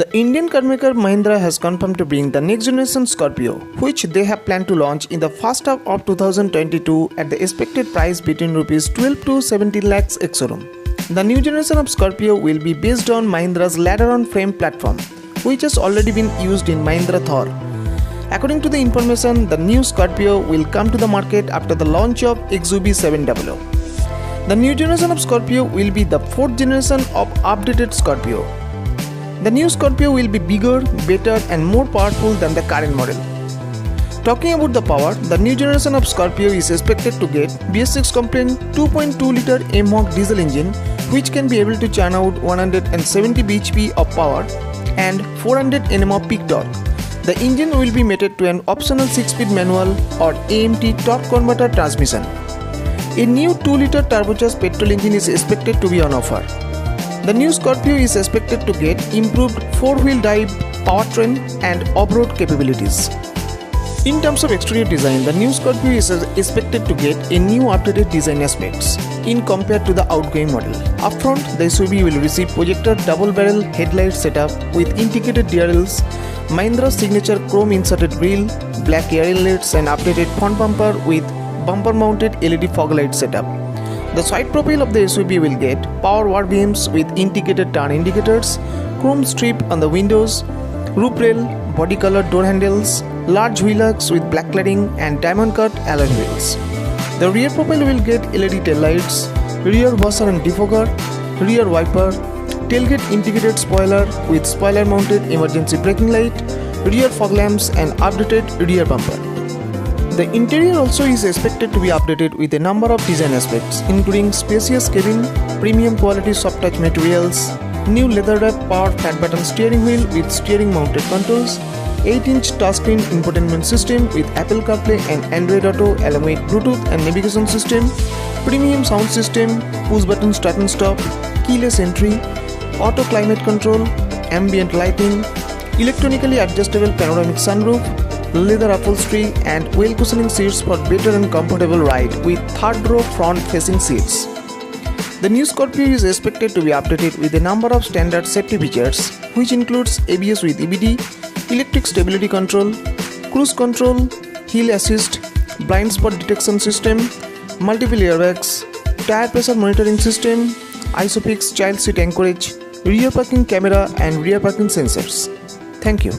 The Indian carmaker Mahindra has confirmed to bring the next generation Scorpio, which they have planned to launch in the first half of 2022 at the expected price between Rs 12 to 17 lakhs ex-showroom. The new generation of Scorpio will be based on Mahindra's ladder-on frame platform, which has already been used in Mahindra Thor. According to the information, the new Scorpio will come to the market after the launch of XUV 700. The new generation of Scorpio will be the fourth generation of updated Scorpio. The new Scorpio will be bigger, better and more powerful than the current model. Talking about the power, the new generation of Scorpio is expected to get BS6 compliant 2.2-liter M-Hawk diesel engine, which can be able to churn out 170 bhp of power and 400 Nm of peak torque. The engine will be mated to an optional 6-speed manual or AMT torque converter transmission. A new 2-liter turbocharged petrol engine is expected to be on offer. The new Scorpio is expected to get improved 4-wheel drive powertrain and off-road capabilities. In terms of exterior design, the new Scorpio is expected to get a new updated design aspects in compared to the outgoing model. Up front, the SUV will receive projector double-barrel headlight setup with integrated DRLs, Mahindra's signature chrome-inserted grille, black air inlets and updated front bumper with bumper-mounted LED fog light setup. The side profile of the SUV will get power war beams with integrated turn indicators, chrome strip on the windows, roof rail, body colored door handles, large wheel arcs with black cladding and diamond cut alloy wheels. The rear profile will get LED tail lights, rear washer and defogger, rear wiper, tailgate integrated spoiler with spoiler mounted emergency braking light, rear fog lamps and updated rear bumper. The interior also is expected to be updated with a number of design aspects, including spacious cabin, premium quality soft touch materials, new leather wrap power flat button steering wheel with steering mounted controls, 8-inch touchscreen infotainment system with Apple CarPlay and Android Auto along with Bluetooth and navigation system, premium sound system, push button start and stop, keyless entry, auto climate control, ambient lighting, electronically adjustable panoramic sunroof, leather upholstery and well cushioning seats for better and comfortable ride with third row front facing seats. The new Scorpio is expected to be updated with a number of standard safety features, which includes ABS with EBD, electric stability control, cruise control, hill assist, blind spot detection system, multiple airbags, tire pressure monitoring system, ISOFIX child seat anchorage, rear parking camera and rear parking sensors. Thank you.